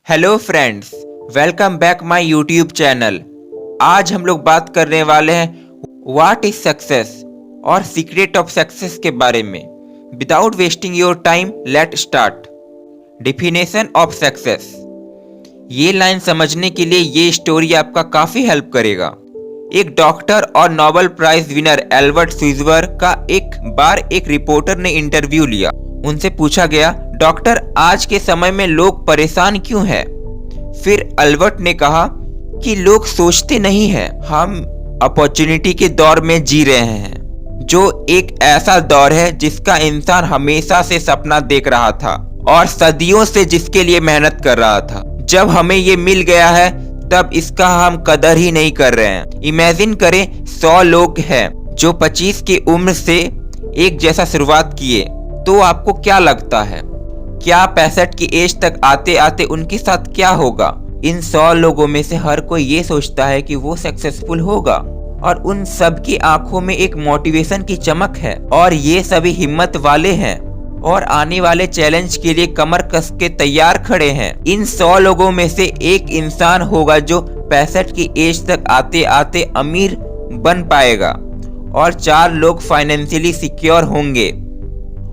Hello friends, welcome back my YouTube channel. आज हम लोग बात करने वाले हैं व्हाट इज सक्सेस और सीक्रेट ऑफ सक्सेस के बारे में। Without wasting your time, let start. Definition of success. ये लाइन समझने के लिए ये स्टोरी आपका काफ़ी हेल्प करेगा। एक डॉक्टर और नोबेल प्राइज विनर एल्बर्ट स्वीजर का एक बार एक रिपोर्टर ने इंटरव्यू लिया। उनसे पूछा गया, डॉक्टर, आज के समय में लोग परेशान क्यों हैं? फिर अल्बर्ट ने कहा कि लोग सोचते नहीं हैं। हम अपॉर्चुनिटी के दौर में जी रहे हैं, जो एक ऐसा दौर है जिसका इंसान हमेशा से सपना देख रहा था और सदियों से जिसके लिए मेहनत कर रहा था। जब हमें ये मिल गया है तब इसका हम कदर ही नहीं कर रहे हैं। इमेजिन करें 100 लोग हैं जो 25 की उम्र से एक जैसा शुरुआत किए, तो आपको क्या लगता है क्या 65 की एज तक आते आते उनके साथ क्या होगा? इन 100 लोगों में से हर कोई ये सोचता है कि वो सक्सेसफुल होगा और उन सब की आंखों में एक मोटिवेशन की चमक है और ये सभी हिम्मत वाले हैं और आने वाले चैलेंज के लिए कमर कस के तैयार खड़े हैं। इन 100 लोगों में से एक इंसान होगा जो 65 की एज तक आते आते अमीर बन पाएगा और 4 लोग फाइनेंशियली सिक्योर होंगे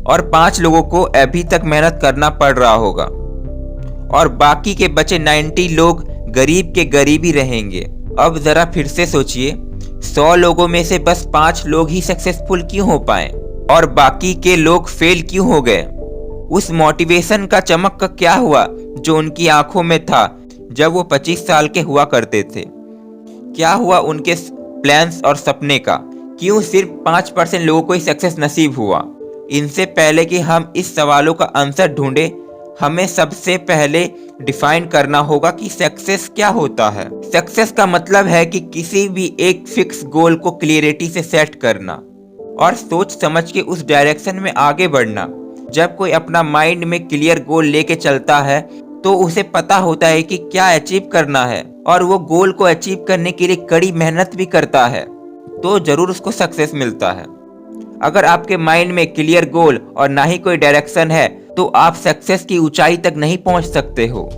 और 5 लोगों को अभी तक मेहनत करना पड़ रहा होगा और बाकी के बचे 90 लोग गरीब के गरीब ही रहेंगे। अब जरा फिर से सोचिए, 100 लोगों में से बस 5 लोग ही सक्सेसफुल क्यों हो पाए और बाकी के लोग फेल क्यों हो गए? उस मोटिवेशन का चमक का क्या हुआ जो उनकी आंखों में था जब वो 25 साल के हुआ करते थे? क्या हुआ उनके प्लान्स और सपने का? क्यों सिर्फ 5% लोगों को ही सक्सेस नसीब हुआ? इनसे पहले कि हम इस सवालों का आंसर ढूंढें, हमें सबसे पहले डिफाइन करना होगा कि सक्सेस क्या होता है। सक्सेस का मतलब है कि किसी भी एक फिक्स गोल को क्लियरिटी से सेट करना और सोच समझ के उस डायरेक्शन में आगे बढ़ना। जब कोई अपना माइंड में क्लियर गोल लेके चलता है तो उसे पता होता है कि क्या अचीव करना है और वो गोल को अचीव करने के लिए कड़ी मेहनत भी करता है, तो जरूर उसको सक्सेस मिलता है। अगर आपके माइंड में क्लियर गोल और ना ही कोई डायरेक्शन है तो आप सक्सेस की ऊंचाई तक नहीं पहुंच सकते हो।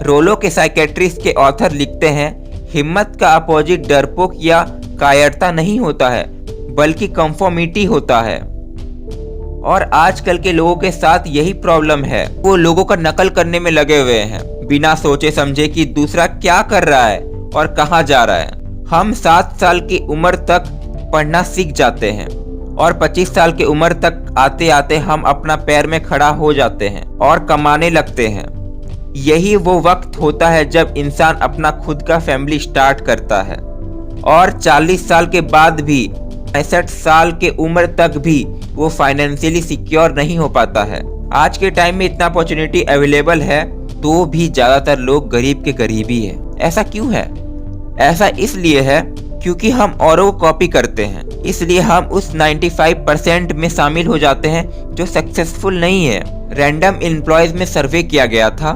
रोलो के साइकेट्रिस्ट के ऑथर लिखते हैं, हिम्मत का अपोजिट डरपोक या कायरता नहीं होता है बल्कि कंफर्मिटी होता है। और आजकल के लोगों के साथ यही प्रॉब्लम है, वो लोगों का नकल करने में लगे हुए हैं बिना सोचे समझे कि दूसरा क्या कर रहा है और कहाँ जा रहा है। हम 7 साल की उम्र तक पढ़ना सीख जाते हैं और 25 साल की उम्र तक आते आते हम अपना पैर में खड़ा हो जाते हैं और कमाने लगते हैं। यही वो वक्त होता है जब इंसान अपना खुद का फैमिली स्टार्ट करता है और 40 साल के बाद भी 65 साल के उम्र तक भी वो फाइनेंशियली सिक्योर नहीं हो पाता है। आज के टाइम में इतना अपॉर्चुनिटी अवेलेबल है तो भी ज्यादातर लोग गरीब के गरीब ही है। ऐसा क्यों है? ऐसा इसलिए है क्योंकि हम औरों को कॉपी करते हैं, इसलिए हम उस 95% में शामिल हो जाते हैं जो सक्सेसफुल नहीं है। रैंडम एम्प्लॉयज में सर्वे किया गया था,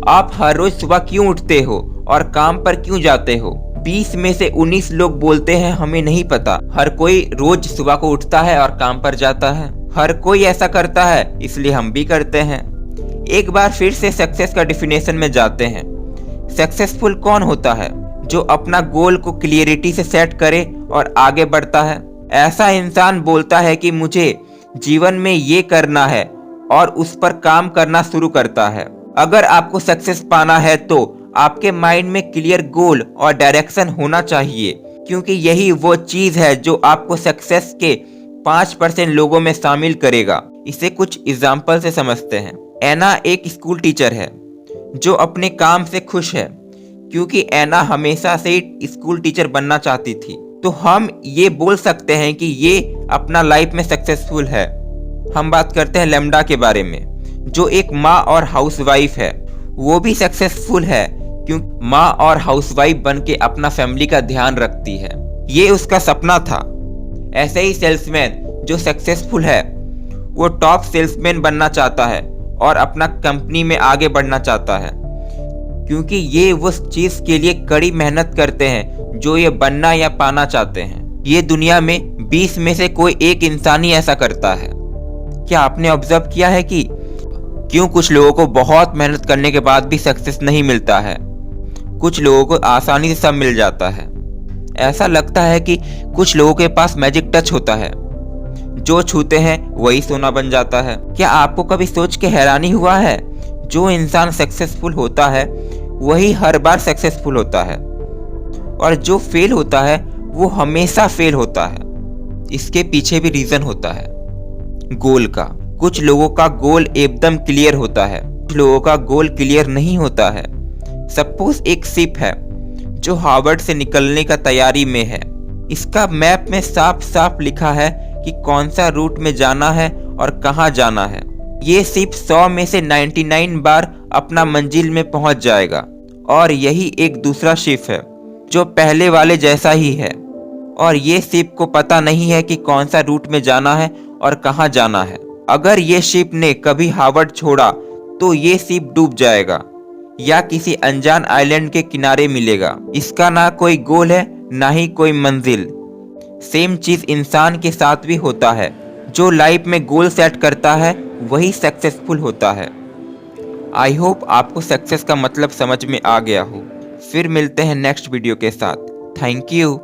आप हर रोज सुबह क्यों उठते हो और काम पर क्यों जाते हो? 20 में से 19 लोग बोलते हैं हमें नहीं पता। हर कोई रोज सुबह को उठता है और काम पर जाता है, हर कोई ऐसा करता है इसलिए हम भी करते हैं। एक बार फिर से सक्सेस का डिफिनेशन में जाते हैं। सक्सेसफुल कौन होता है? जो अपना गोल को क्लियरिटी से सेट करे और आगे बढ़ता है। ऐसा इंसान बोलता है कि मुझे जीवन में ये करना है और उस पर काम करना शुरू करता है। अगर आपको सक्सेस पाना है तो आपके माइंड में क्लियर गोल और डायरेक्शन होना चाहिए, क्योंकि यही वो चीज है जो आपको सक्सेस के 5% लोगों में शामिल करेगा। इसे कुछ एग्जाम्पल से समझते हैं। एना एक स्कूल टीचर है जो अपने काम से खुश है क्योंकि एना हमेशा से स्कूल टीचर बनना चाहती थी। तो हम ये बोल सकते हैं कि ये अपना लाइफ में सक्सेसफुल है। हम बात करते हैं लेमडा के बारे में, जो एक माँ और हाउसवाइफ है। वो भी सक्सेसफुल है क्योंकि माँ और हाउसवाइफ बन के अपना फैमिली का ध्यान रखती है। ये उसका सपना था। ऐसे ही सेल्समैन जो सक्सेसफुल है वो टॉप सेल्समैन बनना चाहता है और अपना कंपनी में आगे बढ़ना चाहता है, क्योंकि ये वो चीज के लिए कड़ी मेहनत करते हैं जो ये बनना या पाना चाहते हैं। ये दुनिया में 20 में से कोई एक इंसान ही ऐसा करता है। क्या आपने ऑब्जर्व किया है कि क्यों कुछ लोगों को बहुत मेहनत करने के बाद भी सक्सेस नहीं मिलता है, कुछ लोगों को आसानी से सब मिल जाता है। ऐसा लगता है कि कुछ लोगों के पास मैजिक टच होता है, जो छूते हैं वही सोना बन जाता है। क्या आपको कभी सोच के हैरानी हुआ है, जो इंसान सक्सेसफुल होता है वही हर बार सक्सेसफुल होता है, और जो फेल होता है वो हमेशा फेल होता है। इसके पीछे भी रीजन होता है गोल का। कुछ लोगों का गोल एकदम क्लियर होता है, कुछ लोगों का गोल क्लियर नहीं होता है। सपोज एक शिप है जो हार्वर्ड से निकलने का तैयारी में है। इसका मैप में साफ साफ लिखा है कि कौन सा रूट में जाना है और कहाँ जाना है। ये शिप 100 में से 99 बार अपना मंजिल में पहुंच जाएगा, और यही एक दूसरा शिप है जो पहले वाले जैसा ही है, और ये शिप को पता नहीं है कि कौन सा रूट में जाना है और कहाँ जाना है। अगर ये शिप ने कभी हार्वर्ड छोड़ा तो ये शिप डूब जाएगा या किसी अनजान आइलैंड के किनारे मिलेगा। इसका ना कोई गोल है ना ही कोई मंजिल। सेम चीज इंसान के साथ भी होता है। जो लाइफ में गोल सेट करता है वही सक्सेसफुल होता है। आई होप आपको सक्सेस का मतलब समझ में आ गया हो। फिर मिलते हैं नेक्स्ट वीडियो के साथ। Thank you.